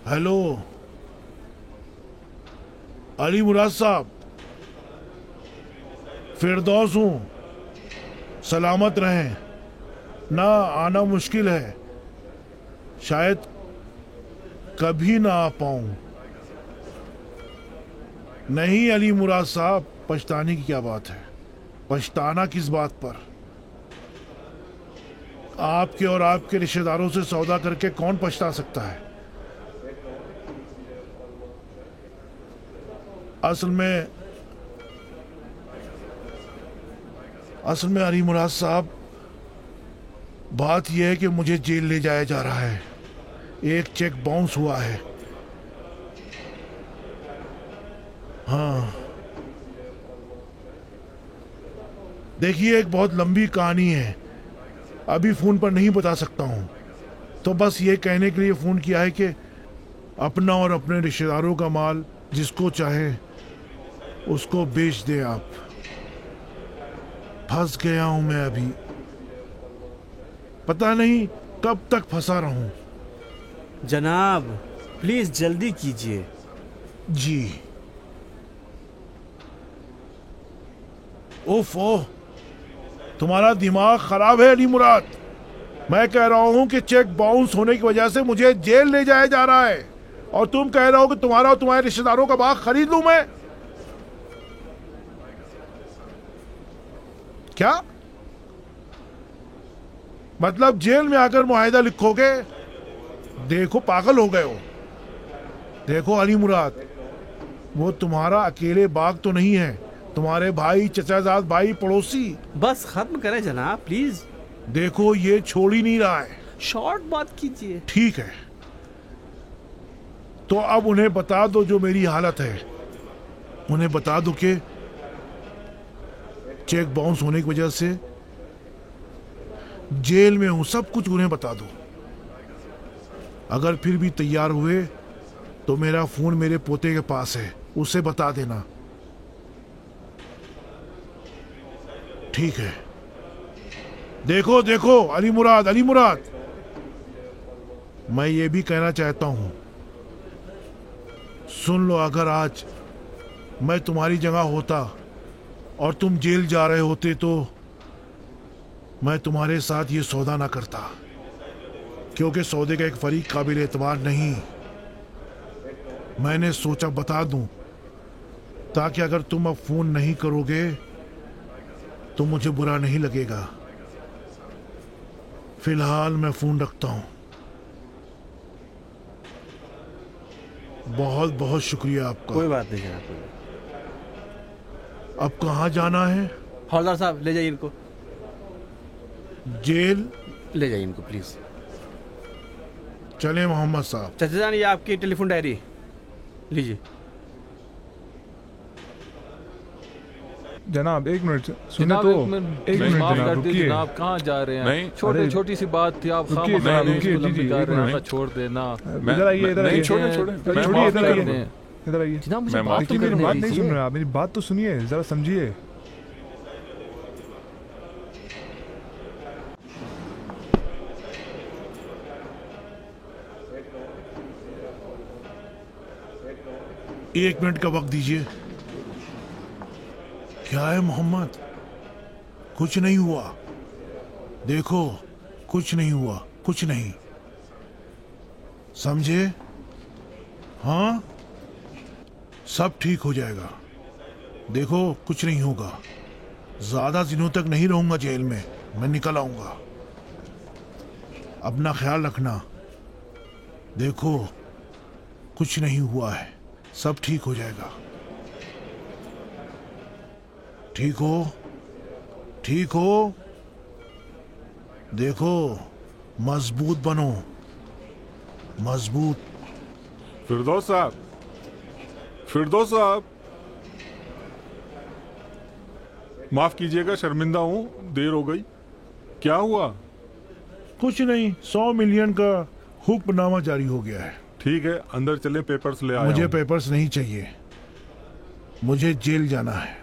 Hello Ali मुराद साहब, फिरदौस हूँ। सलामत रहें। ना आना मुश्किल है, शायद कभी ना आ पाऊं। नहीं अली मुराद साहब, पछताने की क्या बात है? पछताना किस बात पर? आपके और आपके रिश्तेदारों से सौदा करके कौन पछता सकता है? असल में अली मुराद साहब, बात यह है कि मुझे जेल ले जाया जा रहा है। एक चेक बाउंस हुआ है। हाँ, देखिए एक बहुत लंबी कहानी है, अभी फोन पर नहीं बता सकता हूँ। तो बस ये कहने के लिए फोन किया है कि अपना और अपने रिश्तेदारों का माल जिसको चाहे उसको बेच दे आप। फंस गया हूं मैं अभी, पता नहीं कब तक फंसा रहूं। जनाब प्लीज जल्दी कीजिए। जी। ओफ ओह, तुम्हारा दिमाग खराब है अली मुराद। मैं कह रहा हूं कि चेक बाउंस होने की वजह से मुझे जेल ले जाया जा रहा है, और तुम कह रहे हो कि तुम्हारा और तुम्हारे रिश्तेदारों का बाग खरीद लूं मैं। क्या मतलब जेल में आकर मुआहिदा लिखोगे? देखो पागल हो गए हो। देखो अली मुराद, वो तुम्हारा अकेले बाग तो नहीं है, तुम्हारे भाई, चचाजाद भाई, पड़ोसी। बस खत्म करें जनाब प्लीज। देखो ये छोड़ ही नहीं रहा है। शॉर्ट बात कीजिए। ठीक है, तो अब उन्हें बता दो जो मेरी हालत है। उन्हें बता दो कि चेक बाउंस होने की वजह से जेल में हूं, सब कुछ उन्हें बता दो। अगर फिर भी तैयार हुए तो मेरा फोन मेरे पोते के पास है, उसे बता देना। ठीक है। देखो देखो अली मुराद, अली मुराद, मैं ये भी कहना चाहता हूं, सुन लो, अगर आज मैं तुम्हारी जगह होता और तुम जेल जा रहे होते तो मैं तुम्हारे साथ ये सौदा ना करता, क्योंकि सौदे का एक फरीक काबिल एतबार नहीं। मैंने सोचा बता दूं, ताकि अगर तुम अब फोन नहीं करोगे तो मुझे बुरा नहीं लगेगा। फिलहाल मैं फोन रखता हूं। बहुत बहुत शुक्रिया आपका। कोई बात नहीं जनाब। अब कहाँ जाना है? हौलदार साहब ले जाइए इनको। जेल ले जाइए इनको प्लीज। चले मोहम्मद साहब। चाचा जान, ये आपकी टेलीफोन डायरी लीजिए। जनाब एक मिनट सुने तो। एक मिनट जनाब रुकिए। जनाब कहाँ जा रहे हैं? छोटी सी बात थी, आप रुकिए। छोड़ देना। इधर आइए, इधर आइए, छोड़िए, इधर आइए, इधर आइए। जनाब मुझे बात नहीं सुन रहे आप, मेरी बात तो सुनिए, जरा समझिए। एक मिनट का वक्त दीजिए। क्या है मोहम्मद? कुछ नहीं हुआ। देखो कुछ नहीं हुआ, कुछ नहीं, समझे? हाँ, सब ठीक हो जाएगा। देखो कुछ नहीं होगा। ज्यादा दिनों तक नहीं रहूंगा जेल में, मैं निकल आऊंगा। अपना ख्याल रखना। देखो कुछ नहीं हुआ है, सब ठीक हो जाएगा। ठीक हो, ठीक हो। देखो मजबूत बनो, मजबूत। फिरदौस साहब, फिरदौस साहब, माफ कीजिएगा, शर्मिंदा हूं, देर हो गई। क्या हुआ? कुछ नहीं, 100 मिलियन का हुक्मनामा जारी हो गया है। ठीक है, अंदर चलें, पेपर्स ले आया मुझे हूं। पेपर्स नहीं चाहिए, मुझे जेल जाना है।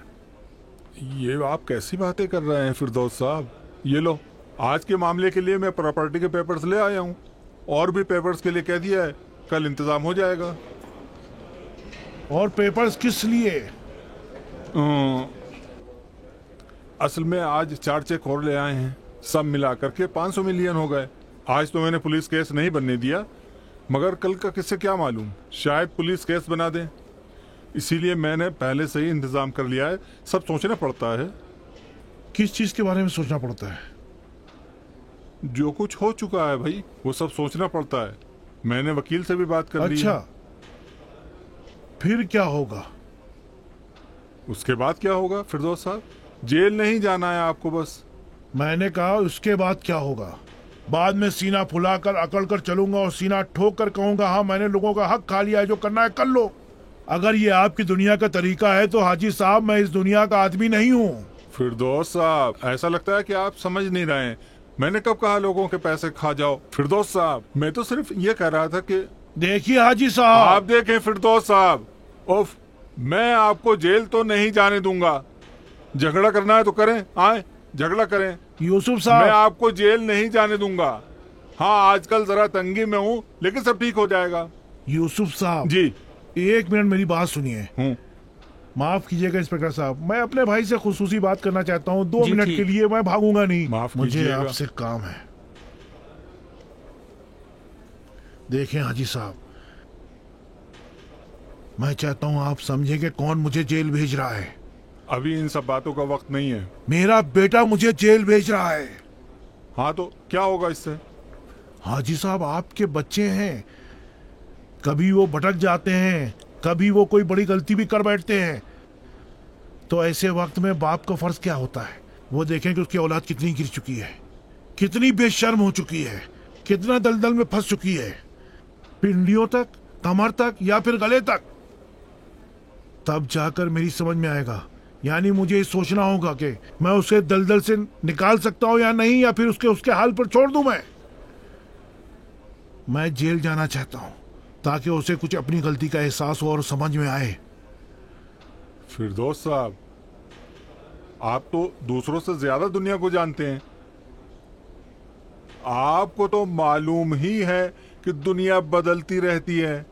ये आप कैसी बातें कर रहे हैं फिरदौस साहब? ये लो, आज के मामले के लिए मैं प्रॉपर्टी के पेपर्स ले आया हूँ, और भी पेपर्स के लिए कह दिया है। कल इंतजाम हो जाएगा। और पेपर्स किस लिए? असल में आज 4 चेक और ले आए हैं, सब मिला करके 500 मिलियन हो गए। आज तो मैंने पुलिस केस नहीं बनने दिया, मगर कल का किससे क्या मालूम, शायद पुलिस केस बना दे। इसीलिए मैंने पहले से ही इंतजाम कर लिया है। सब सोचना पड़ता है। किस चीज के बारे में सोचना पड़ता है? जो कुछ हो चुका है भाई, वो सब सोचना पड़ता है। मैंने वकील से भी बात कर ली। अच्छा, फिर क्या होगा? उसके बाद क्या होगा फिरदौस साहब? जेल नहीं जाना है आपको बस। मैंने कहा उसके बाद क्या होगा? बाद में सीना फुलाकर अकड़ कर चलूंगा और सीना ठोक कर कहूंगा हाँ मैंने लोगों का हक खा लिया है, जो करना है कर लो। अगर ये आपकी दुनिया का तरीका है तो हाजी साहब मैं इस दुनिया का आदमी नहीं हूँ। फिरदौस साहब, ऐसा लगता है कि आप समझ नहीं रहे हैं। मैंने कब कहा लोगों के पैसे खा जाओ? फिरदौस साहब, मैं तो सिर्फ ये कह रहा था कि देखिए हाजी साहब, आप देखें फिरदौस साहब, उफ, मैं आपको जेल तो नहीं जाने दूंगा। झगड़ा करना है तो करें, आए झगड़ा करें। यूसुफ मैं साहब, आपको जेल नहीं जाने दूंगा। हाँ, आजकल जरा तंगी में हूँ, लेकिन सब ठीक हो जाएगा। यूसुफ साहब जी। 1 मिनट मेरी बात सुनिए। माफ कीजिएगा इंस्पेक्टर साहब, मैं अपने भाई से खुसूसी बात करना चाहता हूँ। 2 मिनट के लिए मैं भागूंगा नहीं। माफ मुझे कीजिएगा। आपसे काम है। देखें हाजी साहब, मैं चाहता हूँ आप समझें कि कौन मुझे जेल भेज रहा है। अभी इन सब बातों का वक्त नहीं है। मेरा बेटा मुझे जेल भेज रहा है। हाँ, तो क्या होगा इससे? हाजी साहब, आपके बच्चे हैं, कभी वो भटक जाते हैं, कभी वो कोई बड़ी गलती भी कर बैठते हैं। तो ऐसे वक्त में बाप का फर्ज क्या होता है? वो देखें कि उसकी औलाद कितनी गिर चुकी है, कितनी बेशर्म हो चुकी है, कितना दलदल में फंस चुकी है, पिंडियों तक, कमर तक या फिर गले तक। तब जाकर मेरी समझ में आएगा। यानी मुझे सोचना होगा कि मैं उसे दलदल से निकाल सकता हूं या नहीं, या फिर उसके हाल पर छोड़ दूं। मैं जेल जाना चाहता हूं ताकि उसे कुछ अपनी गलती का एहसास हो और समझ में आए। फिरदौस साहब, आप तो दूसरों से ज्यादा दुनिया को जानते हैं। आपको तो मालूम ही है कि दुनिया बदलती रहती है।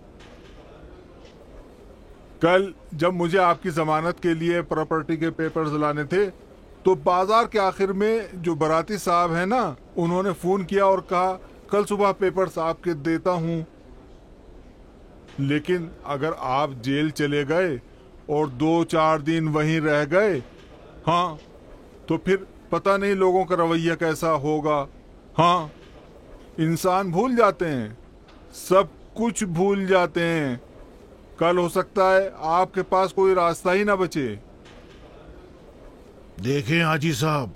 कल जब मुझे आपकी जमानत के लिए प्रॉपर्टी के पेपर्स लाने थे, तो बाजार के आखिर में जो बराती साहब है ना, उन्होंने फोन किया और कहा कल सुबह पेपर्स आपके देता हूं। लेकिन अगर आप जेल चले गए और 2-4 दिन वहीं रह गए, हाँ, तो फिर पता नहीं लोगों का रवैया कैसा होगा। हाँ, इंसान भूल जाते हैं, सब कुछ भूल जाते हैं। कल हो सकता है आपके पास कोई रास्ता ही ना बचे। देखें हाजी साहब,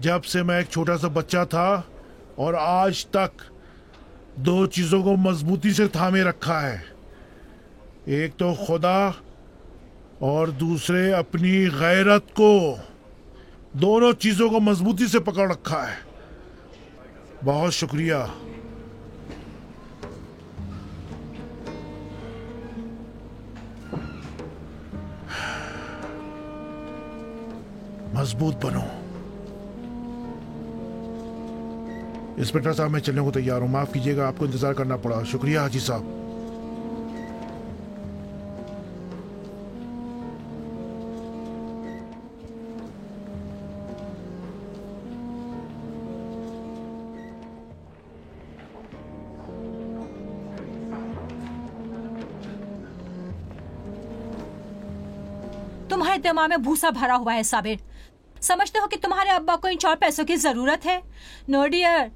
जब से मैं एक छोटा सा बच्चा था और आज तक 2 चीजों को मजबूती से थामे रखा है। एक तो खुदा और दूसरे अपनी गैरत को। दोनों चीजों को मजबूती से पकड़ रखा है। बहुत शुक्रिया। मजबूत बनो। इंस्पेक्टर साहब, मैं चलने को तैयार हूं। माफ कीजिएगा, आपको इंतजार करना पड़ा। शुक्रिया हाजी साहब। तुम्हारे दिमाग में भूसा भरा हुआ है साबिर। समझते हो कि तुम्हारे अब्बा को इन 4 पैसों की जरूरत है? नो डियर,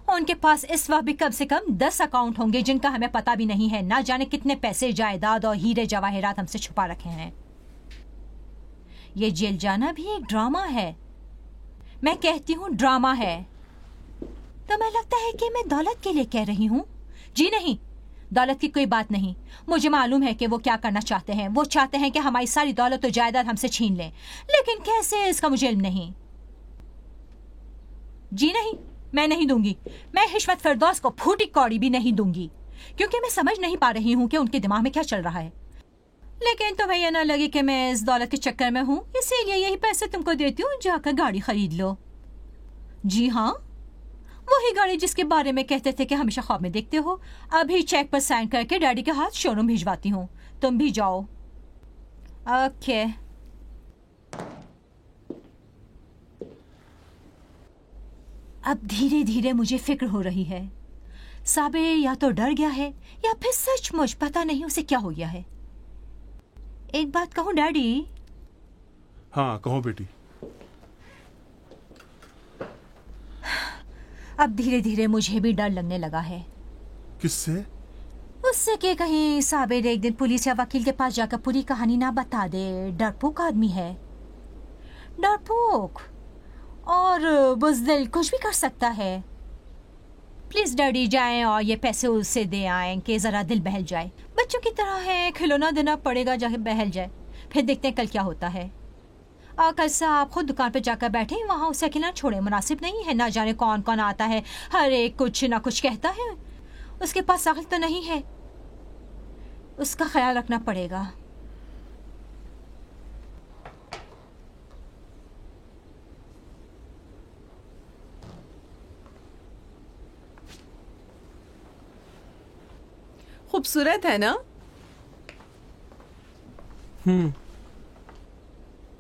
उनके पास इस वक्त भी कम से कम 10 अकाउंट होंगे जिनका हमें पता भी नहीं है। ना जाने कितने पैसे, जायदाद और हीरे जवाहरात हमसे छुपा रखे हैं। ये जेल जाना भी एक ड्रामा है। मैं कहती हूँ ड्रामा है। तुम्हें लगता है कि मैं दौलत के लिए कह रही हूँ? जी नहीं, दौलत की कोई बात नहीं। मुझे मालूम है कि वो क्या करना चाहते हैं। वो चाहते हैं कि हमारी सारी दौलत और जायदाद हमसे छीन लें, लेकिन कैसे, इसका मुझे इल्म नहीं। जी नहीं, मैं नहीं दूंगी। मैं हिशमत फिरदौस को फूटी कौड़ी भी नहीं दूंगी, क्योंकि मैं समझ नहीं पा रही हूँ कि उनके दिमाग में क्या चल रहा है। लेकिन तुम्हें यह ना लगे कि मैं इस दौलत के चक्कर में हूँ, इसीलिए यही पैसे तुमको देती हूँ, जाकर गाड़ी खरीद लो। जी हाँ, वही गाड़ी जिसके बारे में कहते थे कि हमेशा ख्वाब में देखते हो। अभी चेक पर साइन करके डैडी के हाथ शोरूम भिजवाती हूँ, तुम भी जाओ। ओके। अब धीरे धीरे मुझे फिक्र हो रही है, साबिर या तो डर गया है या फिर सचमुच पता नहीं उसे क्या हो गया है। एक बात कहूँ डैडी? हाँ कहो बेटी। अब धीरे धीरे मुझे भी डर लगने लगा है। किससे? उससे कि कहीं साबिर एक दिन पुलिस या वकील के पास जाकर पूरी कहानी ना बता दे। डरपोक आदमी है, डरपोक, और बुज़दिल कुछ भी कर सकता है। प्लीज डैडी जाएं और ये पैसे उसे दे आएं कि जरा दिल बहल जाए। बच्चों की तरह है, खिलौना देना पड़ेगा जाके बहल जाए, फिर देखते हैं कल क्या होता है। कल से आप खुद दुकान पे जाकर बैठे, वहाँ उसे अकेला छोड़े, मुनासिब नहीं है। ना जाने कौन कौन आता है, हर एक कुछ ना कुछ कहता है। उसके पास अक्ल तो नहीं है, उसका ख्याल रखना पड़ेगा। खूबसूरत है ना?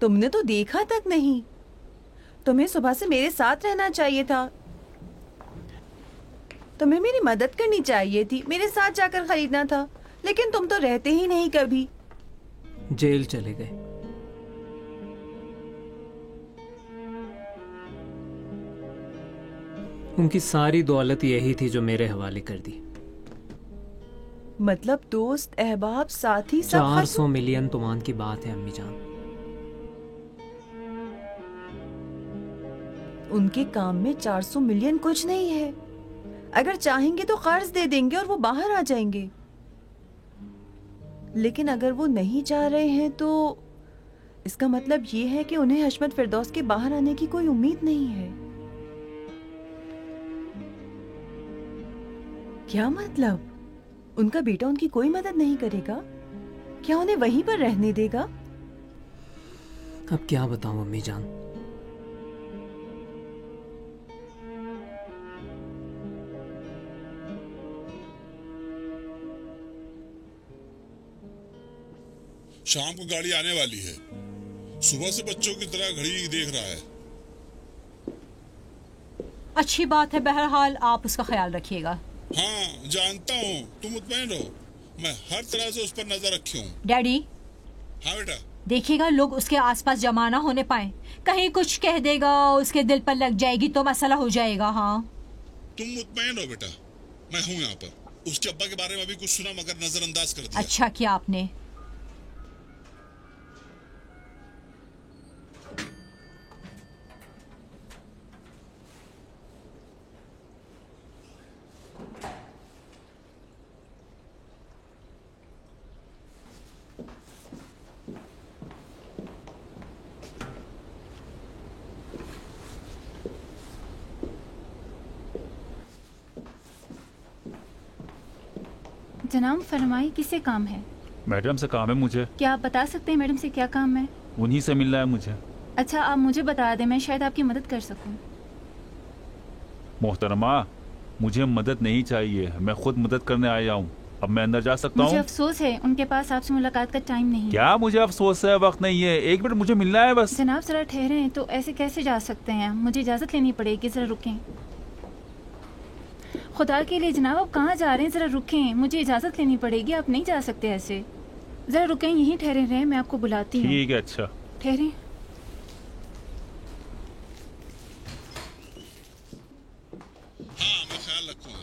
तुमने तो देखा तक नहीं। तुम्हें सुबह से मेरे साथ रहना चाहिए था, तुम्हें मेरी मदद करनी चाहिए थी, मेरे साथ जाकर खरीदना था, लेकिन तुम तो रहते ही नहीं कभी। जेल चले गए। उनकी सारी दौलत यही थी जो मेरे हवाले कर दी। मतलब दोस्त, अहबाब, साथी सब 400 मिलियन तुमान की बात है अम्मी जान। उनके काम में 400 मिलियन कुछ नहीं है। अगर चाहेंगे तो कर्ज दे देंगे और वो बाहर आ जाएंगे। लेकिन अगर वो नहीं चाह रहे हैं तो इसका मतलब ये है कि उन्हें हशमत फिरदौस के बाहर आने की कोई उम्मीद नहीं है। क्या मतलब? उनका बेटा उनकी कोई मदद नहीं करेगा? क्या उन्हें वहीं पर रहने देगा? अब क्या बताऊं अम्मी जान। शाम को गाड़ी आने वाली है। सुबह से बच्चों की तरह घड़ी देख रहा है। अच्छी बात है, बहरहाल आप उसका ख्याल रखिएगा। हाँ जानता हूँ, तुम मुतमईन रहो, मैं हर तरह से उस पर नजर रखी हूँ। डैडी। हाँ बेटा। देखिएगा लोग उसके आसपास जमा ना होने पाए, कहीं कुछ कह देगा उसके दिल पर लग जाएगी तो मसला हो जाएगा। हाँ तुम मुतमईन रहो बेटा, मैं हूँ यहाँ पर। उसके अब्बा के बारे में अभी कुछ सुना मगर नजरअंदाज कर दिया। अच्छा किया आपने। जनाब फरमाइए, किससे काम है? मैडम से काम है मुझे। क्या आप बता सकते हैं मैडम से क्या काम है? उन्हीं से मिलना है मुझे। अच्छा आप मुझे बता दें, मैं शायद आपकी मदद कर सकूं। मोहतरमा, मुझे मदद नहीं चाहिए, मैं खुद मदद करने आया हूँ। अब मैं अंदर जा सकता हूँ? मुझे अफसोस है उनके पास आपसे मुलाकात का टाइम नहीं है। क्या मुझे अफसोस है? वक्त नहीं है, एक मिनट मुझे मिलना है बस। जनाब जरा ठहरे हैं, तो ऐसे कैसे जा सकते हैं? मुझे इजाज़त लेनी पड़ेगी, जरा रुकें। खुदा के लिए जनाब आप कहाँ जा रहे हैं? जरा रुकें, मुझे इजाज़त लेनी पड़ेगी, आप नहीं जा सकते ऐसे। जरा रुकें, यहीं ठहरे रहें, मैं आपको बुलाती हूँ। ठीक है। अच्छा ठहरें। हाँ मैं ख्याल रखूंगा।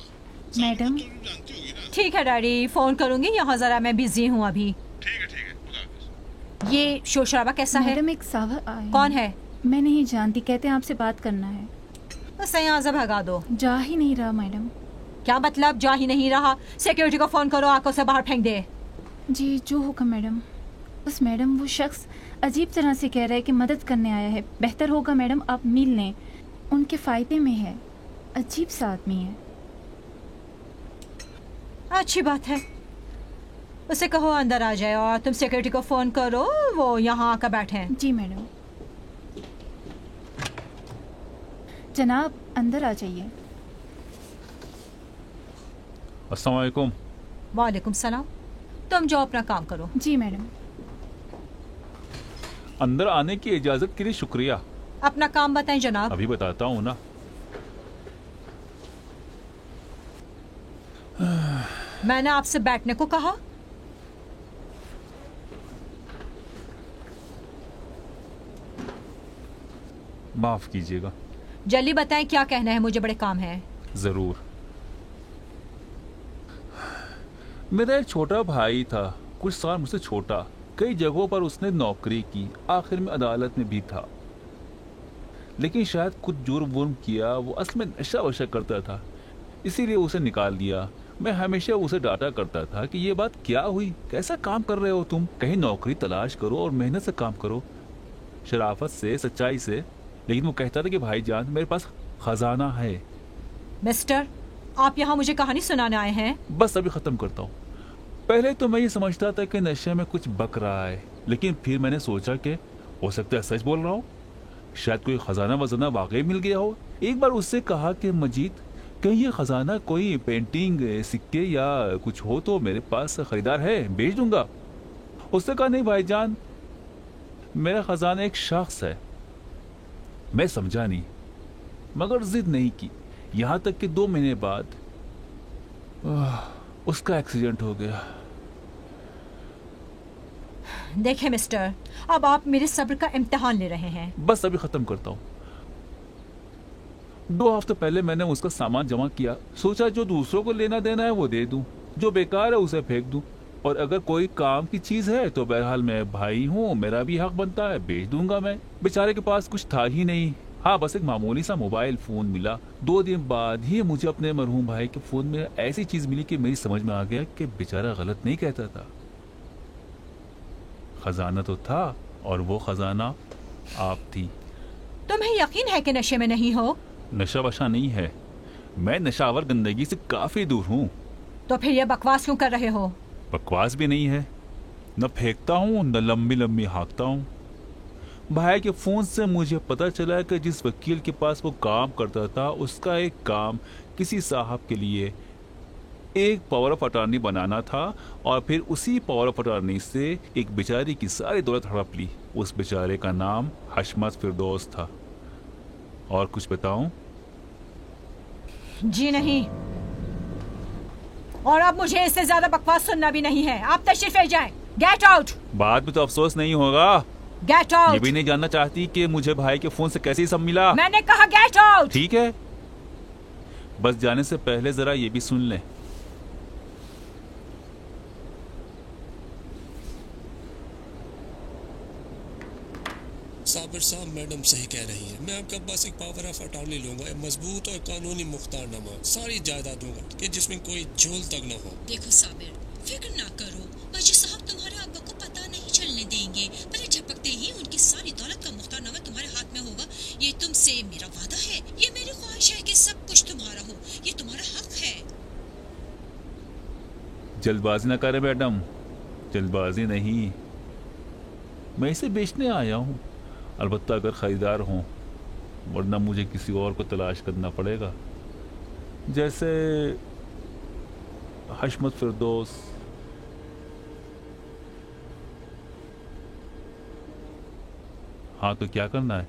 मैडम जानती होगी ना। ठीक है डैडी, फोन करूंगी। यहाँ जरा मैं बिजी हूँ अभी। ठीक है खुदा हाफिज। ये शोर शराबा कैसा है? मैडम एक साहब आए। कौन है? मैं नहीं जानती, कहते हैं आपसे बात करना है। बस यहाँ से भगा दो। जा ही नहीं रहा मैडम। क्या मतलब जा ही नहीं रहा? सिक्योरिटी को फोन करो, आंखों से बाहर फेंक दे। जी जो हुक्म मैडम। बस मैडम वो शख्स अजीब तरह से कह रहा है कि मदद करने आया है। बेहतर होगा मैडम आप मिल लें, उनके फ़ायदे में है। अजीब सा आदमी है। अच्छी बात है, उसे कहो अंदर आ जाए और तुम सिक्योरिटी को फोन करो, वो यहाँ आकर बैठे हैं। जी मैडम। जनाब अंदर आ जाइए। अस्सलाम वालेकुम। वालेकुम सलाम। तुम जाओ अपना काम करो। जी मैडम। अंदर आने की इजाजत के लिए शुक्रिया। अपना काम बताएं जनाब। अभी बताता हूँ ना। मैंने आपसे बैठने को कहा। माफ कीजिएगा। जल्दी बताएं क्या कहना है, मुझे बड़े काम है। जरूर। मेरा एक छोटा भाई था, कुछ साल मुझसे छोटा। कई जगहों पर उसने नौकरी की, आखिर में अदालत में भी था, लेकिन शायद कुछ जुर्म वुर्म किया। वो असल में नशा वशा करता था, इसीलिए उसे निकाल दिया। मैं हमेशा उसे डांटा करता था कि ये बात क्या हुई, कैसा काम कर रहे हो तुम, कहीं नौकरी तलाश करो और मेहनत से काम करो, शराफत से, सच्चाई से। लेकिन वो कहता था कि भाईजान मेरे पास खजाना है। मिस्टर, आप यहाँ मुझे कहानी सुनाने आए हैं? बस अभी खत्म करता हूँ। पहले तो मैं ये समझता था कि नशे में कुछ बक रहा है, लेकिन फिर मैंने सोचा कि हो सकता है सच बोल रहा हूँ, शायद कोई खजाना वजाना वाकई मिल गया हो। एक बार उससे कहा कि मजीद, कहीं ये खजाना कोई पेंटिंग, सिक्के या कुछ हो तो मेरे पास खरीदार है, बेच दूंगा। उसने कहा नहीं भाईजान, मेरा खजाना एक शख्स है। मैं समझा नहीं, मगर जिद नहीं की। यहां तक कि 2 महीने बाद उसका एक्सीडेंट हो गया। देखें मिस्टर, अब आप मेरे सब्र का इम्तिहान ले रहे हैं। बस अभी खत्म करता हूँ। 2 हफ्ते पहले मैंने उसका सामान जमा किया। सोचा जो दूसरों को लेना देना है वो दे दूं, जो बेकार है उसे फेंक दूं, और अगर कोई काम की चीज है तो बहरहाल मैं भाई हूँ, मेरा भी हक बनता है, बेच दूंगा मैं। बेचारे के पास कुछ था ही नहीं, हाँ बस एक मामूली सा मोबाइल फोन मिला। 2 दिन बाद ही मुझे अपने मरहूम भाई के फोन में ऐसी चीज मिली कि मेरी समझ में आ गया कि बेचारा गलत नहीं कहता था। खजाना तो था, और वो खजाना आप थी। तुम्हें यकीन है कि नशे में नहीं हो? नशा वशा नहीं है, मैं नशावर गंदगी से काफी दूर हूँ। तो फिर ये बकवास क्यों कर रहे हो? बकवास भी नहीं है, न फेंकता हूँ न लंबी लंबी हाँकता हूँ। भाई के फोन से मुझे पता चला कि जिस वकील के पास वो काम करता था, उसका एक काम किसी साहब के लिए एक पावर ऑफ अटॉर्नी बनाना था, और फिर उसी पावर ऑफ अटॉर्नी से एक बेचारी की सारी दौलत हड़प ली। उस बेचारे का नाम हशमत फिरदौस था। और कुछ बताऊं? जी नहीं, और अब मुझे इससे ज्यादा बकवास सुनना भी नहीं है। आप तशरीफ ले जाएं। Get out. बाद में तो अफसोस नहीं होगा। Get out. ये भी नहीं जानना चाहती कि मुझे भाई के फोन से कैसे सब मिला? मैंने कहा गेट आउट। ठीक है, बस जाने से पहले जरा ये भी सुन लें। साबिर साहब, मैडम सही कह रही है। मैं आपके पास एक पावर ऑफ अटॉर्नी लूंगा, एक मजबूत और कानूनी मुख्तारनामा, सारी जायदाद दूंगा कि जिसमें कोई झोल तक न हो। देखो साबिर, फिक्र ना करो, बाजी साहब तुम्हारे अब्बा को पता नहीं चलने देंगे। पहले झपकते ही उनकी सारी दौलत का मुख्तारनामा तुम्हारे हाथ में होगा। ये तुमसे मेरा वादा है, ये मेरी ख्वाहिश है कि सब कुछ तुम्हारा हो, ये तुम्हारा हक है। जल्दबाजी ना करें मैडम, जल्दबाजी नहीं, मैं इसे बेचने आया हूँ, अलबत्ता अगर खरीदार हों, वरना मुझे किसी और को तलाश करना पड़ेगा, जैसे हशमत फिरदौस। हाँ तो क्या करना है?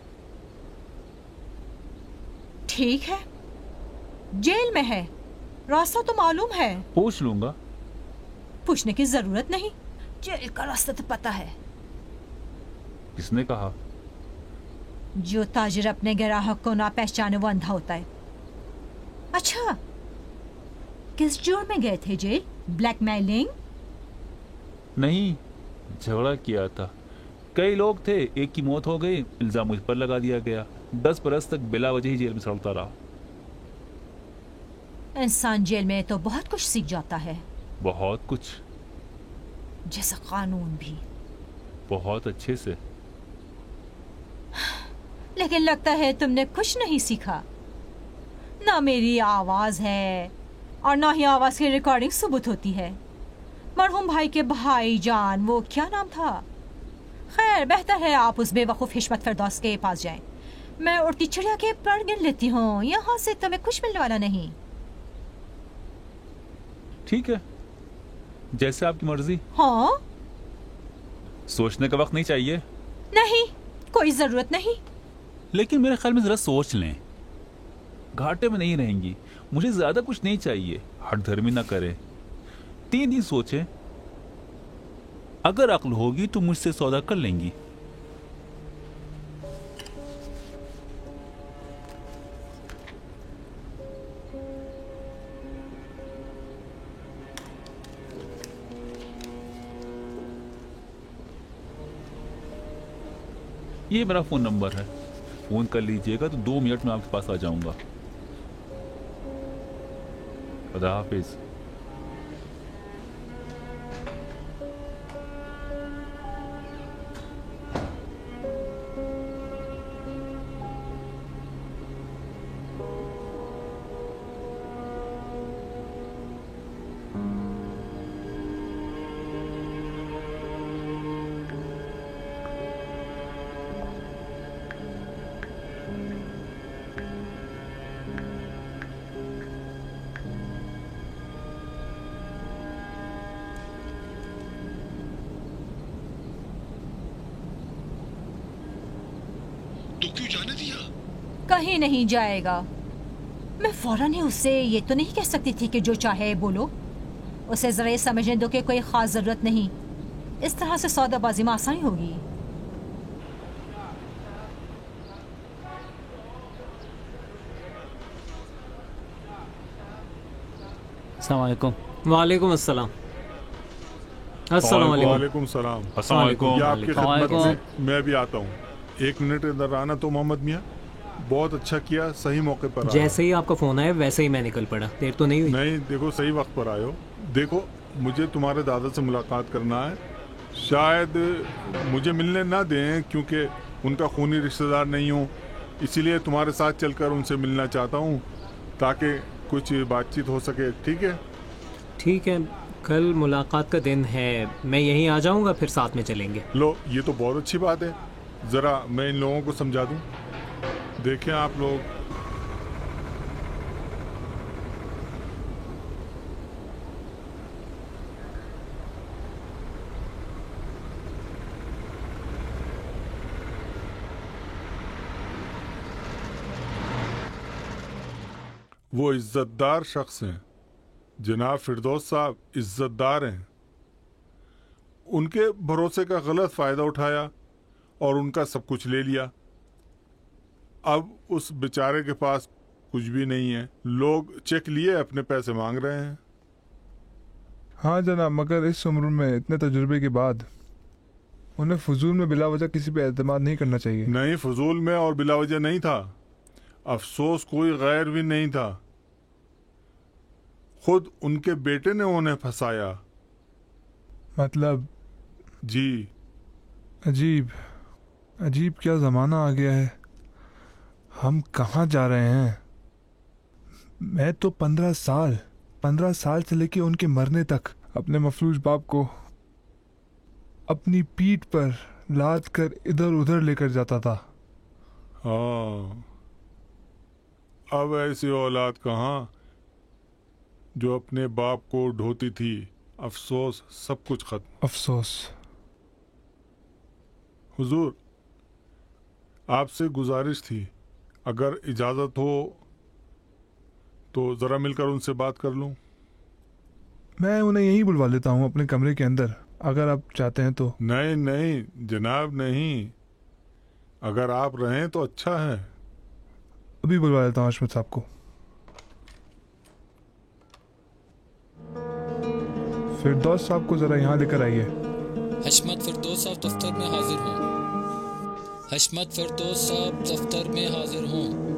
ठीक है, जेल में है, रास्ता तो मालूम है। पूछ लूंगा। पूछने की जरूरत नहीं, जेल का रास्ता तो पता है। किसने कहा? जो ताजिर अपने ग्राहक को ना पहचाने वो अंधा होता है। अच्छा, किस जुर्म में गए थे जेल? ब्लैकमेलिंग? नहीं, झगड़ा किया था। कई लोग थे, एक की मौत हो गई, इल्जाम मुझ पर लगा दिया गया। 10 बरस तक बिला वजह ही जेल में सड़ता रहा। इंसान जेल में तो बहुत कुछ सीख जाता है। बहुत कुछ? जैसा कानून भी। बहुत अच्छे से। लेकिन लगता है तुमने कुछ नहीं सीखा। ना मेरी आवाज है और ना ही आवाज की रिकॉर्डिंग सबूत होती है। मरहूम भाई के भाईजान, वो क्या नाम था? खैर, बेहतर है आप उस बेवकूफ हशमत फिरदौस के पास जाएं। मैं उड़ती चिड़िया के पर गिन लेती हूँ, यहाँ से तुम्हें कुछ मिलने वाला नहीं। ठीक है, जैसे आपकी मर्जी। हाँ? सोचने का वक्त नहीं चाहिए? नहीं, कोई जरूरत नहीं। लेकिन मेरे ख्याल में जरा सोच लें, घाटे में नहीं रहेंगी। मुझे ज्यादा कुछ नहीं चाहिए, हठधर्मी ना करें। 3 दिन सोचें, अगर अक्ल होगी तो मुझसे सौदा कर लेंगी। ये मेरा फोन नंबर है, फोन कर लीजिएगा तो 2 मिनट में आपके पास आ जाऊंगा। खुदा हाफिज। कहीं नहीं जाएगा। मैं फौरन ही उससे ये तो नहीं कह सकती थी कि जो चाहे बोलो। उसे जरा ये समझने दो कि कोई खास जरूरत नहीं। इस तरह से सौदाबाजी में आसानी होगी। अस्सलाम वालेकुम। वालेकुम अस्सलाम। अस्सलाम वालेकुम। वालेकुम सलाम। अस्सलाम वालेकुम। ये आपकी खिदमत में मैं भी आता हूँ। 1 मिनट इधर आना तो मोहम्मद मियाँ। बहुत अच्छा किया, सही मौके पर आए। जैसे ही आपका फोन आया वैसे ही मैं निकल पड़ा। देर तो नहीं हुई? नहीं, देखो सही वक्त पर आए हो। देखो, मुझे तुम्हारे दादा से मुलाकात करना है। शायद मुझे मिलने ना दें क्योंकि उनका खूनी रिश्तेदार नहीं हूँ, इसीलिए तुम्हारे साथ चलकर उनसे मिलना चाहता हूँ ताकि कुछ बातचीत हो सके। ठीक है? ठीक है, कल मुलाकात का दिन है, मैं यहीं आ जाऊँगा, फिर साथ में चलेंगे। लो, ये तो बहुत अच्छी बात है। ज़रा मैं इन लोगों को समझा दूँ। देखें आप लोग, वो इज्जतदार शख्स हैं। जनाब फिरदौस साहब इज्जतदार हैं। उनके भरोसे का गलत फ़ायदा उठाया और उनका सब कुछ ले लिया। अब उस बेचारे के पास कुछ भी नहीं है। लोग चेक लिए अपने पैसे मांग रहे हैं। हाँ जनाब, मगर इस उम्र में इतने तजुर्बे के बाद उन्हें फजूल में बिला वजह किसी पे एतमाद नहीं करना चाहिए। नहीं, फजूल में और बिला वजह नहीं था। अफसोस कोई गैर भी नहीं था, खुद उनके बेटे ने उन्हें फंसाया। मतलब? जी। अजीब अजीब क्या ज़माना आ गया है। हम कहाँ जा रहे हैं? मैं तो 15 साल से लेके उनके मरने तक अपने मफलूज बाप को अपनी पीठ पर लाद कर इधर उधर लेकर जाता था। हाँ, अब ऐसी औलाद कहाँ जो अपने बाप को ढोती थी। अफसोस, सब कुछ खत्म। अफसोस। हुजूर, आपसे गुजारिश थी, अगर इजाज़त हो तो ज़रा मिलकर उनसे बात कर लूं। मैं उन्हें यहीं बुलवा लेता हूँ अपने कमरे के अंदर, अगर आप चाहते हैं तो। नहीं नहीं जनाब, नहीं। अगर आप रहें तो अच्छा है। अभी बुलवा लेता हूँ हशमत साहब को। फिरदौस साहब को ज़रा यहाँ लेकर आइए। हशमत फिरदौस साहब दफ्तर में हाजिर हों। हशमत फिरदौस साहब दफ्तर में हाजिर हों।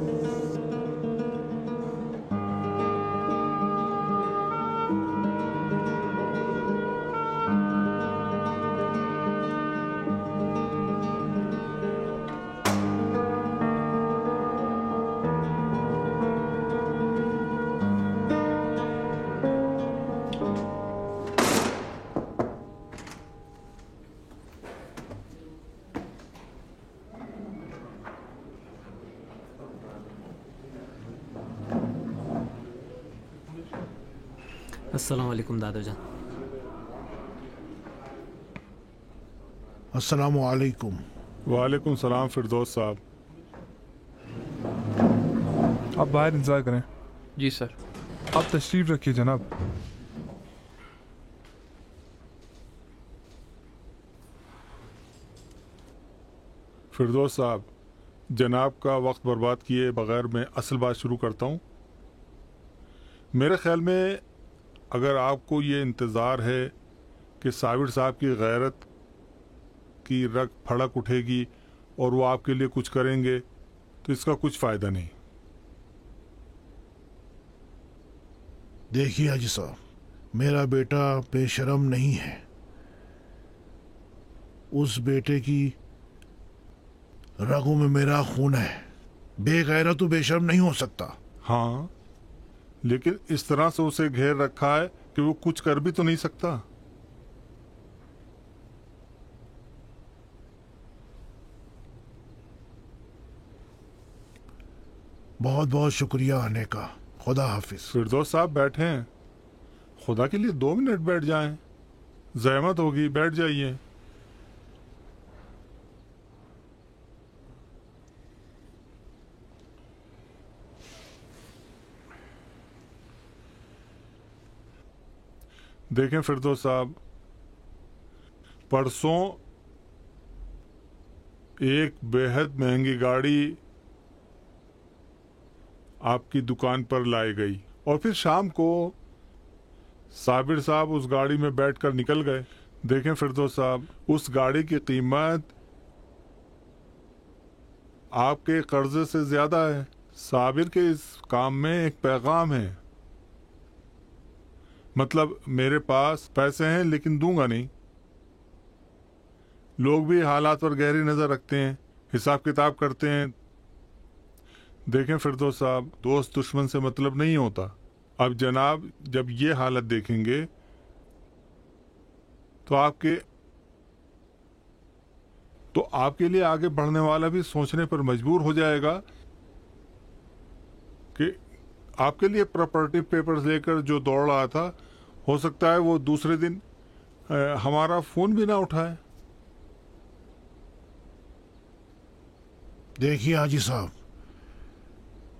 अस्सलाम वालेकुम दादाजान। अस्सलामु अलैकुम। वालेकुम सलाम फिरदौस साहब। आप बाहर इंतज़ार करें। जी सर। आप तशरीफ़ रखिए जनाब। फिरदौस साहब, जनाब का वक्त बर्बाद किए बगैर मैं असल बात शुरू करता हूँ। मेरे ख्याल में अगर आपको ये इंतज़ार है कि साबिर साहब की गैरत की रग फड़क उठेगी और वो आपके लिए कुछ करेंगे, तो इसका कुछ फ़ायदा नहीं। देखिए हाजी साहब, मेरा बेटा बेशरम नहीं है। उस बेटे की रगों में मेरा खून है। बेगैरत तो बेशर्म नहीं हो सकता। हाँ, लेकिन इस तरह से उसे घेर रखा है कि वो कुछ कर भी तो नहीं सकता। बहुत बहुत शुक्रिया आने का। खुदा हाफिज। फिरदौस साहब बैठे हैं, खुदा के लिए 2 मिनट बैठ जाएं। जहमत होगी, बैठ जाइए। देखें फिरदौस साहब, परसों एक बेहद महंगी गाड़ी आपकी दुकान पर लाई गई और फिर शाम को साबिर साहब उस गाड़ी में बैठकर निकल गए। देखें फिरदौस साहब, उस गाड़ी की कीमत आपके कर्जे से ज्यादा है। साबिर के इस काम में एक पैगाम है, मतलब मेरे पास पैसे हैं लेकिन दूंगा नहीं। लोग भी हालात पर गहरी नजर रखते हैं, हिसाब किताब करते हैं। देखें फिरदौस साहब, दोस्त दुश्मन से मतलब नहीं होता। अब जनाब जब ये हालत देखेंगे तो आपके लिए आगे बढ़ने वाला भी सोचने पर मजबूर हो जाएगा कि आपके लिए प्रॉपर्टी पेपर्स लेकर जो दौड़ रहा था, हो सकता है वो दूसरे दिन हमारा फोन भी ना उठाए। देखिए हाजी साहब,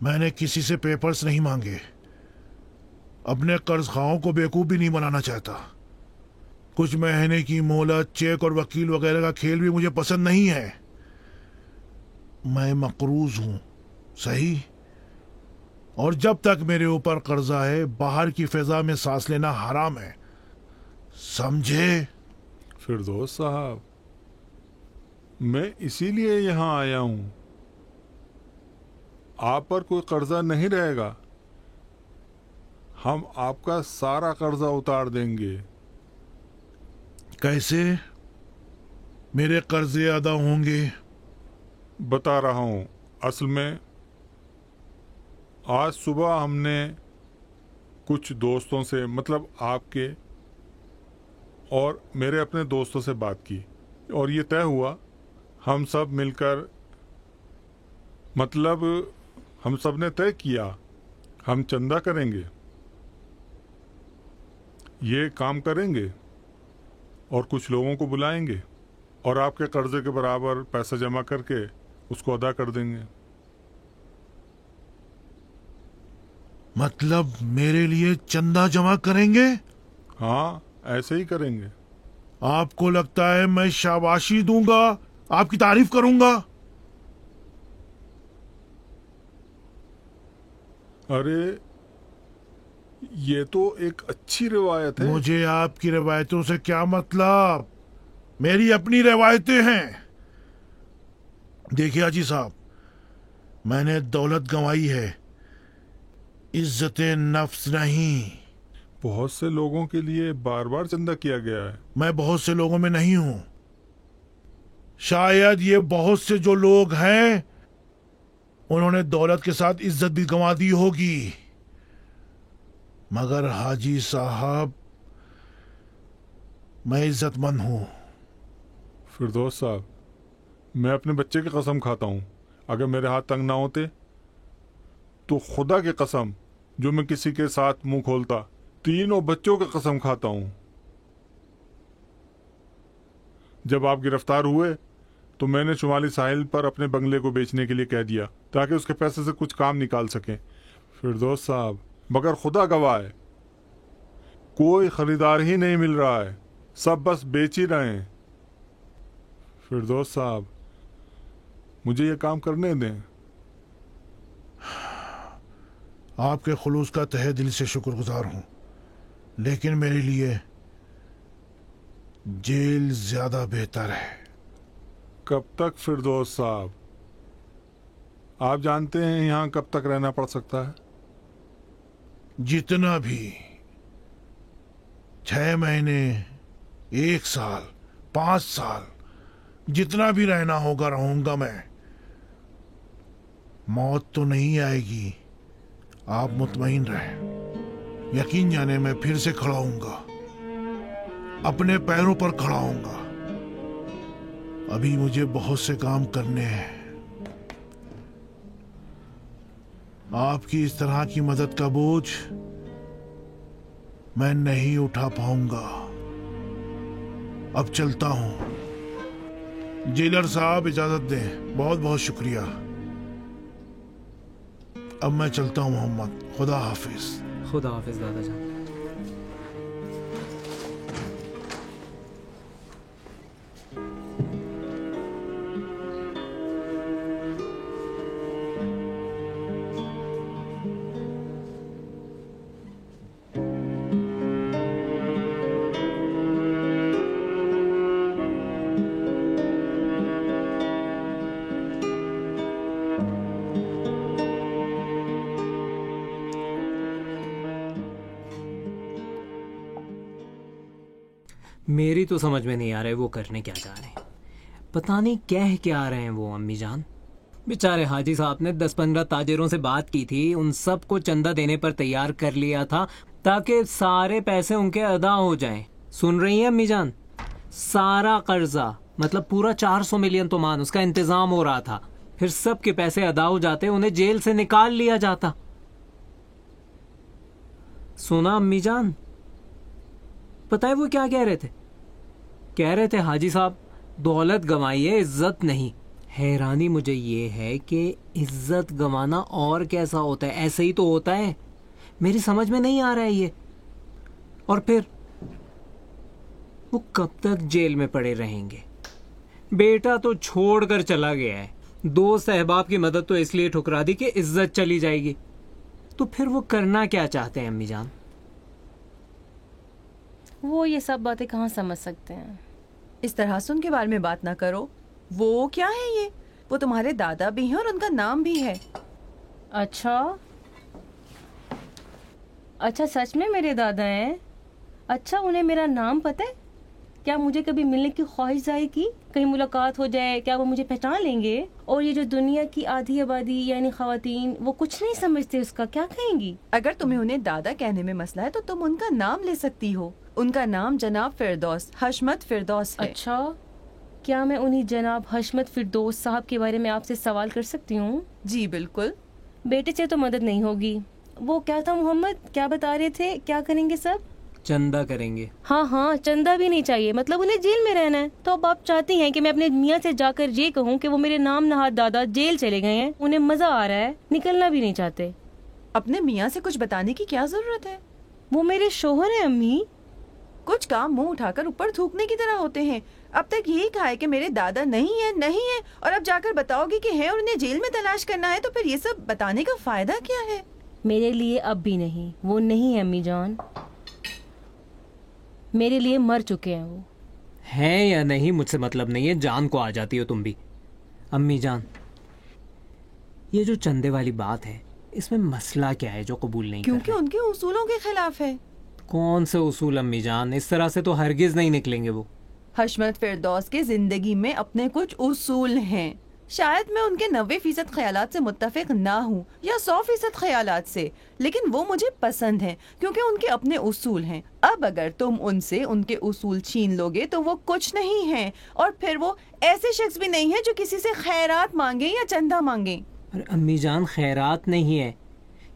मैंने किसी से पेपर्स नहीं मांगे। अपने कर्जखाओं को बेवकूफ भी नहीं बनाना चाहता। कुछ महीने की मोहलत, चेक और वकील वगैरह का खेल भी मुझे पसंद नहीं है। मैं मकरूज हूं, सही, और जब तक मेरे ऊपर कर्जा है, बाहर की फिजा में सांस लेना हराम है, समझे? फिरदौस साहब, मैं इसीलिए यहां आया हूं। आप पर कोई कर्जा नहीं रहेगा। हम आपका सारा कर्जा उतार देंगे। कैसे मेरे कर्जे अदा होंगे? बता रहा हूं। असल में आज सुबह हमने कुछ दोस्तों से, मतलब आपके और मेरे अपने दोस्तों से बात की और ये तय हुआ हम सब मिलकर, मतलब हम सब ने तय किया हम चंदा करेंगे, ये काम करेंगे और कुछ लोगों को बुलाएंगे और आपके कर्जे के बराबर पैसा जमा करके उसको अदा कर देंगे। मतलब मेरे लिए चंदा जमा करेंगे? हाँ, ऐसे ही करेंगे। आपको लगता है मैं शाबाशी दूंगा, आपकी तारीफ करूंगा? अरे ये तो एक अच्छी रिवायत है। मुझे आपकी रिवायतों से क्या मतलब? मेरी अपनी रिवायतें हैं। देखिए हाजी साहब, मैंने दौलत गंवाई है, इज्जत नफ्स नहीं। बहुत से लोगों के लिए बार बार चंदा किया गया है। मैं बहुत से लोगों में नहीं हूं। शायद ये बहुत से जो लोग हैं उन्होंने दौलत के साथ इज्जत भी गंवा दी होगी, मगर हाजी साहब मैं इज्जतमंद हूं। फिरदौस साहब, मैं अपने बच्चे की कसम खाता हूं, अगर मेरे हाथ तंग ना होते तो खुदा की कसम जो मैं किसी के साथ मुंह खोलता तीनों बच्चों की कसम खाता हूं। जब आप गिरफ्तार हुए तो मैंने शुमाली साहिल पर अपने बंगले को बेचने के लिए कह दिया ताकि उसके पैसे से कुछ काम निकाल सकें। फिरदौस साहब, मगर खुदा गवाह है, कोई खरीदार ही नहीं मिल रहा है, सब बस बेच ही रहे हैं। फिरदौस साहब, मुझे ये काम करने दें। आपके खुलूस का तहे दिल से शुक्रगुजार हूं, लेकिन मेरे लिए जेल ज्यादा बेहतर है। कब तक फिरदौस साहब? आप जानते हैं यहाँ कब तक रहना पड़ सकता है? जितना भी, 6 महीने, 1 साल, 5 साल, जितना भी रहना होगा रहूंगा मैं। मौत तो नहीं आएगी, आप मुतमईन रहें। यकीन जाने मैं फिर से खड़ा होऊंगा, अपने पैरों पर खड़ा होऊंगा। अभी मुझे बहुत से काम करने हैं। आपकी इस तरह की मदद का बोझ मैं नहीं उठा पाऊंगा। अब चलता हूं। जेलर साहब इजाजत दें। बहुत बहुत शुक्रिया। अब मैं चलता हूं मोहम्मद। खुदा हाफिज। खुदा हाफिज दादा जान। मेरी तो समझ में नहीं आ रहा है वो करने क्या जा रहे हैं। पता नहीं कह क्या आ रहे हैं वो अम्मी जान। बेचारे हाजी साहब ने 10-15 ताजिरों से बात की थी, उन सब को चंदा देने पर तैयार कर लिया था ताकि सारे पैसे उनके अदा हो जाएं। सुन रही हैं अम्मी जान? सारा कर्जा मतलब पूरा 400 मिलियन तोमान उसका इंतजाम हो रहा था। फिर सब के पैसे अदा हो जाते, उन्हें जेल से निकाल लिया जाता। सुना अम्मी जान? पता है वो क्या कह रहे थे? कह रहे थे हाजी साहब दौलत गंवाई है, इज्जत नहीं। हैरानी मुझे ये है कि इज्जत गंवाना और कैसा होता है? ऐसे ही तो होता है। मेरी समझ में नहीं आ रहा है ये। और फिर वो कब तक जेल में पड़े रहेंगे? बेटा तो छोड़कर चला गया है, दोस्त अहबाब की मदद तो इसलिए ठुकरा दी कि इज्जत चली जाएगी। तो फिर वो करना क्या चाहते हैं अम्मी जान? वो ये सब बातें कहाँ समझ सकते हैं। इस तरह से उनके बारे में बात ना करो। वो क्या है ये? वो तुम्हारे दादा भी हैं और उनका नाम भी है। अच्छा सच में मेरे दादा हैं? अच्छा, उन्हें मेरा नाम पता है? क्या मुझे कभी मिलने की ख्वाहिश जाहिर की? कहीं मुलाकात हो जाए, क्या वो मुझे पहचान लेंगे? और ये जो दुनिया की आधी आबादी यानी ख्वातीन, वो कुछ नहीं समझते, उसका क्या कहेंगी? अगर तुम्हें उन्हें दादा कहने में मसला है तो तुम उनका नाम ले सकती हो। उनका नाम जनाब फिरदौस, हशमत फिरदौस है। अच्छा, क्या मैं उन्हीं जनाब हशमत फिरदौस साहब के बारे में आपसे सवाल कर सकती हूँ? जी बिल्कुल। बेटे से तो मदद नहीं होगी। वो क्या था मोहम्मद, क्या बता रहे थे? क्या करेंगे सब? चंदा करेंगे। हाँ, चंदा भी नहीं चाहिए, मतलब उन्हें जेल में रहना है। तो अब आप चाहती हैं कि मैं अपने मियाँ से जाकर ये कहूँ कि वो मेरे नाम नहाद दादा जेल चले गए हैं, उन्हें मजा आ रहा है, निकलना भी नहीं चाहते। अपने मियाँ से कुछ बताने की क्या जरूरत है? वो मेरे शोहर है अम्मी। कुछ काम मुंह उठाकर ऊपर थूकने की तरह होते हैं। अब तक यही कहा है कि मेरे दादा नहीं है, और अब जाकर बताओगी कि है और उन्हें जेल में तलाश करना है, तो फिर ये सब बताने का फायदा क्या है? मेरे लिए अब भी नहीं, वो नहीं है अम्मी जान। मेरे लिए मर चुके हैं वो। है या नहीं मुझसे मतलब नहीं है, जान को आ जाती हो तुम भी। अम्मी जान, ये जो चंदे वाली बात है, इसमें मसला क्या है जो कबूल नहीं? क्योंकि उनके उसूलों के खिलाफ है। कौन से उसूल अम्मी जान? इस तरह से तो हरगिज नहीं निकलेंगे वो। हशमत फिरदौस के जिंदगी में अपने कुछ उसूल हैं। शायद मैं उनके 90% ख्यालात से मुत्तफिक ना हूँ या 100% ख्यालात से, लेकिन वो मुझे पसंद हैं क्योंकि उनके अपने उसूल हैं। अब अगर तुम उनसे उनके उसूल छीन लोगे तो वो कुछ नहीं है, और फिर वो ऐसे शख्स भी नहीं है जो किसी से खैरात मांगे या चंदा मांगे। अरे अम्मी जान, खैरात नहीं है,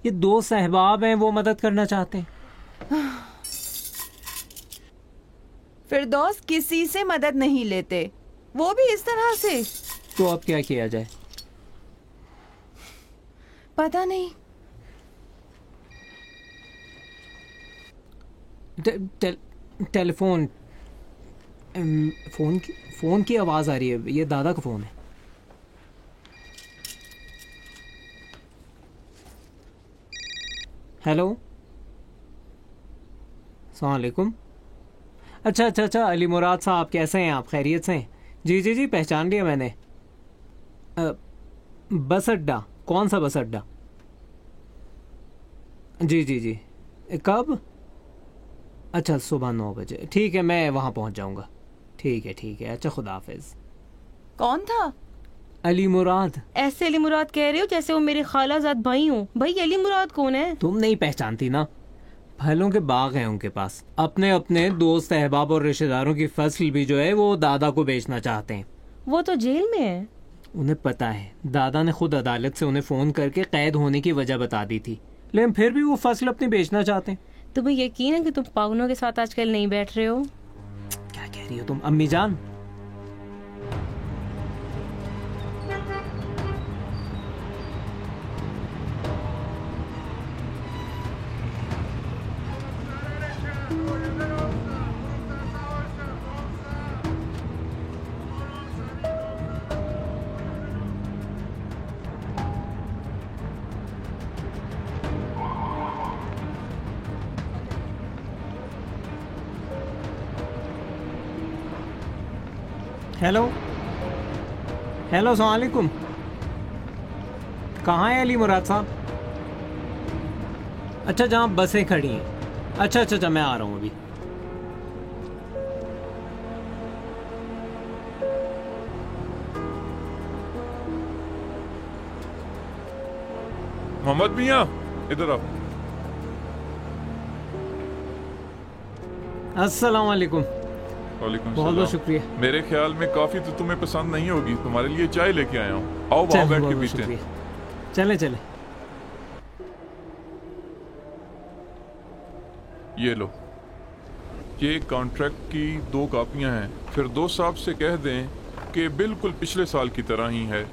ये 2 सहबाब हैं, वो मदद करना चाहते हैं। फिरदौस किसी से मदद नहीं लेते, वो भी इस तरह से। तो अब क्या किया जाए? पता नहीं। टेलीफोन, फोन की आवाज आ रही है। ये दादा का फोन है। हेलो, अस्सलाम वालेकुम। अच्छा, अली मुराद साहब कैसे हैं आप? खैरियत से हैं? जी, पहचान लिया मैंने। बस अड्डा? कौन सा बस अड्डा? जी। कब? अच्छा, सुबह 9 बजे। ठीक है, मैं वहाँ पहुँच जाऊँगा। ठीक है। अच्छा, खुदा हाफिज। कौन था? अली मुराद। ऐसे अली मुराद कह रहे हो जैसे वो मेरे खालाजाद भाई हो। भाई अली मुराद कौन है? तुम नहीं पहचानती ना? फलों के बाग हैं उनके पास। अपने दोस्त अहबाब और रिश्तेदारों की फसल भी जो है वो दादा को बेचना चाहते हैं। वो तो जेल में है। उन्हें पता है। दादा ने खुद अदालत से उन्हें फोन करके कैद होने की वजह बता दी थी, लेकिन फिर भी वो फसल अपनी बेचना चाहते हैं। तुम्हें यकीन है कि तुम पागलों के साथ आजकल नहीं बैठ रहे हो? क्या कह रही हो तुम अम्मी जान? हेलो, अस्सलाम वालेकुम। कहाँ है अली मुराद साहब? अच्छा, जहाँ बसें खड़ी हैं। अच्छा, मैं आ रहा हूँ अभी। मोहम्मद मियाँ, इधर आओ। अस्सलाम वालेकुम। बहुत बहुत शुक्रिया। मेरे ख्याल में कॉफी तो तुम्हें पसंद नहीं होगी, तुम्हारे लिए चाय लेके आया हूँ। आओ बैठ के पीते हैं। चले। ये लो, ये कॉन्ट्रैक्ट की 2 कापियां हैं। फिरदौस साहब से कह दें कि बिल्कुल पिछले साल की तरह ही है।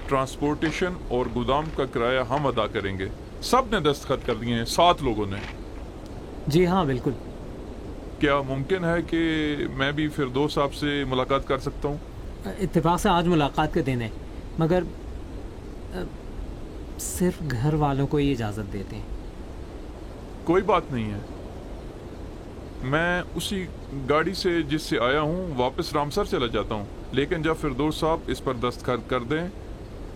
ट्रांसपोर्टेशन और गोदाम का किराया हम अदा करेंगे। सब ने दस्तखत कर दिए हैं, 7 लोगों ने। जी हाँ, बिल्कुल। क्या मुमकिन है कि मैं भी फिरदौस साहब से मुलाकात कर सकता हूँ? इत्तेफाक से आज मुलाकात के दिन है, मगर सिर्फ घर वालों को ही इजाज़त देते हैं। कोई बात नहीं है, मैं उसी गाड़ी से जिससे आया हूँ वापस रामसर चला जाता हूँ। लेकिन जब फिरदौस साहब इस पर दस्तखत कर दें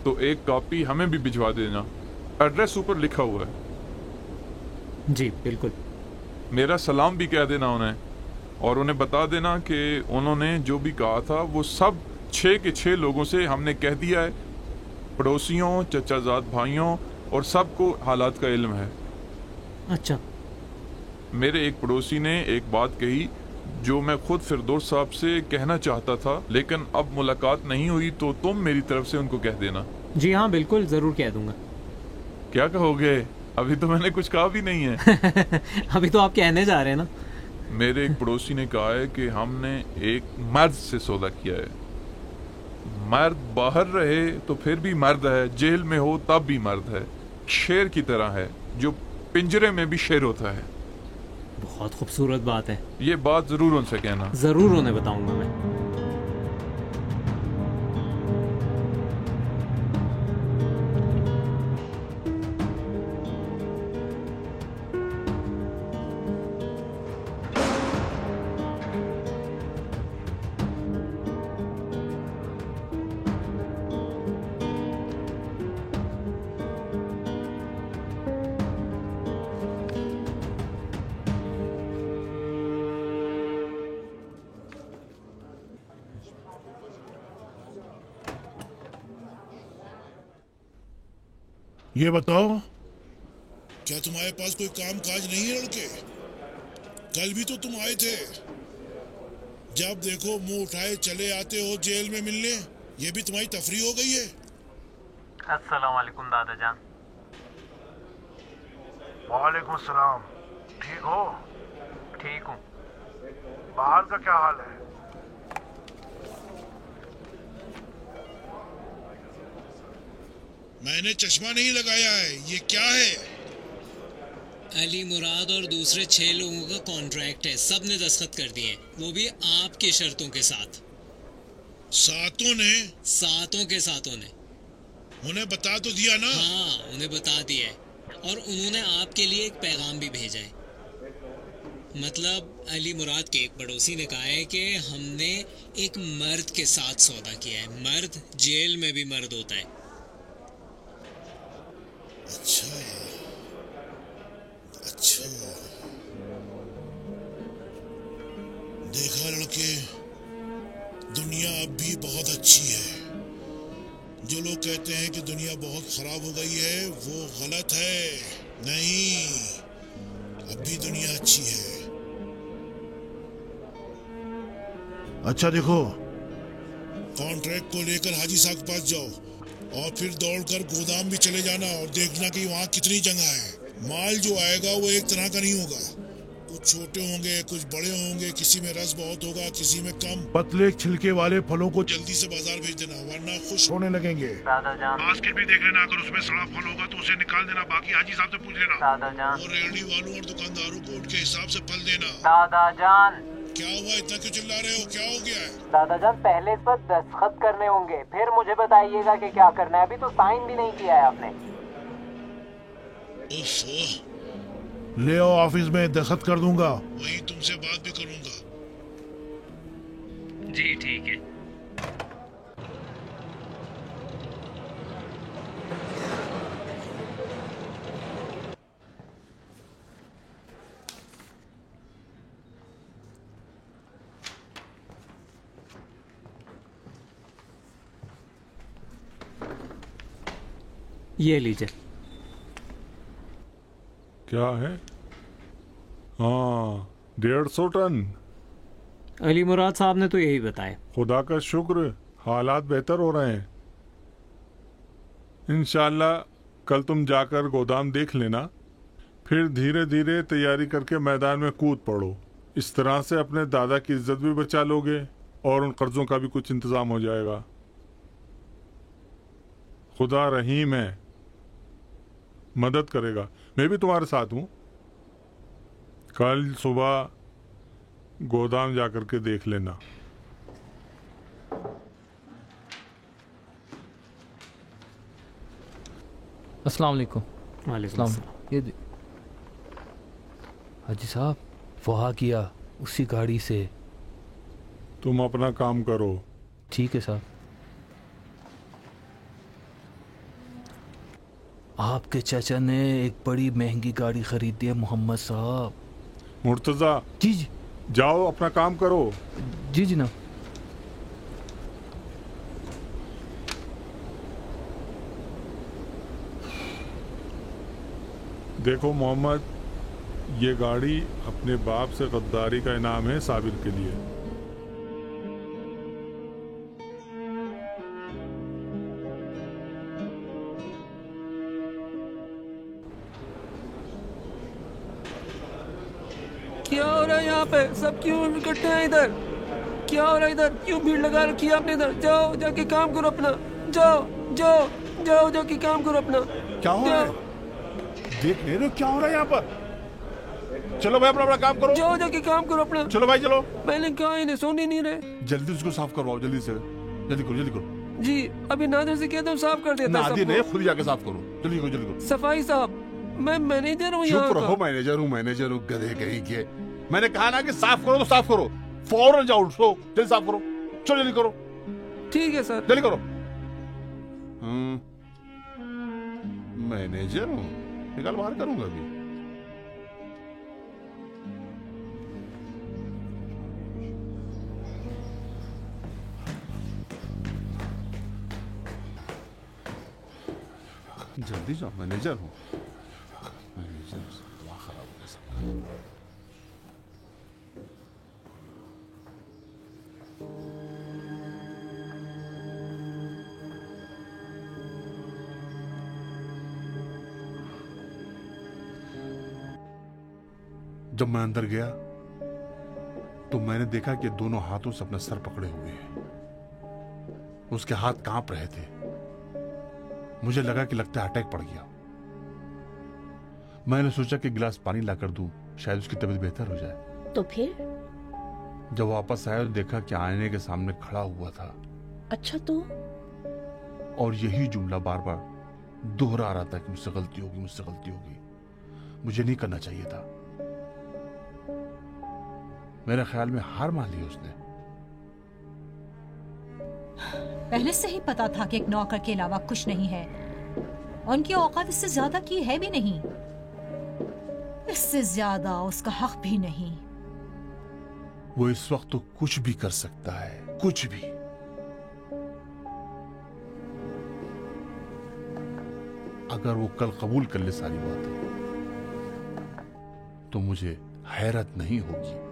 तो एक कॉपी हमें भी भिजवा देना। एड्रेस ऊपर लिखा हुआ है। जी बिल्कुल। मेरा सलाम भी कह देना उन्हें, और उन्हें बता देना कि उन्होंने जो भी कहा था वो सब 6 के 6 लोगों से हमने कह दिया है। पड़ोसियों, चचाजाद भाइयों और सबको हालात का इल्म है। अच्छा। मेरे एक पड़ोसी ने एक बात कही जो मैं खुद फिरदौस साहब से कहना चाहता था, लेकिन अब मुलाकात नहीं हुई, तो तुम मेरी तरफ से उनको कह देना। जी हाँ बिल्कुल, जरूर कह दूंगा। क्या कहोगे? अभी तो मैंने कुछ कहा भी नहीं है। अभी तो आप कहने जा रहे हैं ना। मेरे एक पड़ोसी ने कहा है कि हमने एक मर्द से सौदा किया है। मर्द बाहर रहे तो फिर भी मर्द है, जेल में हो तब भी मर्द है। शेर की तरह है, जो पिंजरे में भी शेर होता है। बहुत खूबसूरत बात है। ये बात जरूर उनसे कहना। जरूर उन्हें बताऊंगा मैं। ये बताओ, क्या तुम्हारे पास कोई काम काज नहीं है लड़के? कल भी तो तुम आए थे। जब देखो मुंह उठाए चले आते हो जेल में मिलने। ये भी तुम्हारी तफरी हो गई है। अस्सलाम वालेकुम दादा जान। वालेकुम सलाम। ठीक हो? ठीक हूँ। बाहर का क्या हाल है? मैंने चश्मा नहीं लगाया है, ये क्या है? अली मुराद और दूसरे 6 लोगों का कॉन्ट्रैक्ट है, सब ने दस्तखत कर दिए, वो भी आपकी शर्तों के साथ। सातों ने? सातों के सातों ने। उन्हें बता तो दिया ना? हाँ, उन्हें बता दिया है, और उन्होंने आपके लिए एक पैगाम भी भेजा है। मतलब अली मुराद के एक पड़ोसी ने कहा है कि हमने एक मर्द के साथ सौदा किया है। मर्द जेल में भी मर्द होता है। अच्छा अच्छा, देखा लड़के, दुनिया अब भी बहुत अच्छी है। जो लोग कहते हैं कि दुनिया बहुत खराब हो गई है, वो गलत है। नहीं, अब भी दुनिया अच्छी है। अच्छा देखो, कॉन्ट्रैक्ट को लेकर हाजी साहब के पास जाओ और फिर दौड़कर गोदाम भी चले जाना और देखना कि वहाँ कितनी जगह है। माल जो आएगा वो एक तरह का नहीं होगा, कुछ छोटे होंगे, कुछ बड़े होंगे, किसी में रस बहुत होगा, किसी में कम। पतले छिलके वाले फलों को जल्दी से बाजार भेज देना, वरना खुश होने लगेंगे। बास्केट भी देख लेना, अगर उसमें सड़ा फल होगा तो उसे निकाल देना, बाकी हाजी साहब से पूछ लेना। और रेहड़ी वालों और दुकानदारों को उनके हिसाब से फल देना। दादाजान, क्या हुआ, इतना क्यों चिल्ला रहे हो, क्या हो गया है? दादाजान पहले इस पर दस्तखत करने होंगे, फिर मुझे बताइएगा कि क्या करना है। अभी तो साइन भी नहीं किया है आपने। ले आओ, ऑफिस में दस्तखत कर दूंगा। वही तुमसे बात भी करूंगा। जी ठीक है। ये लीजिए। क्या है? हाँ, 150 टन। अली मुराद साहब ने तो यही बताया। खुदा का शुक्र, हालात बेहतर हो रहे हैं। इंशाल्लाह कल तुम जाकर गोदाम देख लेना, फिर धीरे धीरे तैयारी करके मैदान में कूद पड़ो। इस तरह से अपने दादा की इज्जत भी बचा लोगे और उन कर्जों का भी कुछ इंतजाम हो जाएगा। खुदा रहीम है, मदद करेगा। मैं भी तुम्हारे साथ हूँ। कल सुबह गोदाम जाकर के देख लेना। अस्सलाम वालेकुम। वालेकुम ये हाजी साहब, वहाँ किया उसी गाड़ी से। तुम अपना काम करो। ठीक है साहब। आपके चाचा ने एक बड़ी महंगी गाड़ी खरीदी है मोहम्मद साहब। मुर्तजा जी जी, जाओ अपना काम करो। जी जी ना। देखो मोहम्मद, ये गाड़ी अपने बाप से गद्दारी का इनाम है साबिर के लिए। क्या हो रहा है यहाँ पे? सब क्यों इकट्ठे हैं इधर? क्या हो रहा है इधर? क्यों भीड़ लगा रखी है आपने इधर? जाओ जाके काम करो अपना। जाओ जाओ जाओ जाके काम करो अपना। क्या हो रहा है? देख ले रहे हो क्या हो रहा है यहाँ पर? चलो भाई अपना अपना काम करो। जाओ जाके काम करो अपना। चलो भाई चलो। मैंने कहा इन्हें सोन ही नहीं रहे। जल्दी उसको साफ करवाओ, जल्दी से, जल्दी करो, जल्दी करो। जी अभी नादिर से कहता हूँ साफ कर देता है। नादिर नहीं, खुद जाके साफ करो, जल्दी करो, जल्दी करो। सफाई साहब, मैं मैनेजर हूँ यहाँ चुप रहो, मैनेजर हूँ, गधे कहीं के। मैंने कहा ना कि साफ करो तो साफ करो। फौरन जाओ, उठो, जल्दी साफ करो। चलो जल्दी करो। ठीक है सर, जल्दी करो। मैनेजर हूँ, निकाल बाहर करूंगा अभी। जल्दी जाओ, मैनेजर हूँ। मैनेजर दिमाग खराब हो गया सबका। जब मैं अंदर गया तो मैंने देखा कि दोनों हाथों से अपना सर पकड़े हुए हैं। उसके हाथ कांप रहे थे। मुझे लगा कि लगता है अटैक पड़ गया। मैंने सोचा कि गिलास पानी लाकर दूं, शायद उसकी तबीयत बेहतर हो जाए। तो फिर जब वापस आया तो देखा कि आईने के सामने खड़ा हुआ था। अच्छा तो? और यही जुमला बार बार दोहरा रहा था कि मुझसे गलती होगी, मुझसे गलती होगी। मुझे नहीं करना चाहिए था। मेरे ख्याल में हार मान ली उसने। पहले से ही पता था कि एक नौकर के अलावा कुछ नहीं है। उनकी औकात इससे ज्यादा की है भी नहीं, इससे ज्यादा उसका हक भी नहीं। वो इस वक्त तो कुछ भी कर सकता है, कुछ भी। अगर वो कल कबूल कर ले सारी बातें तो मुझे हैरत नहीं होगी।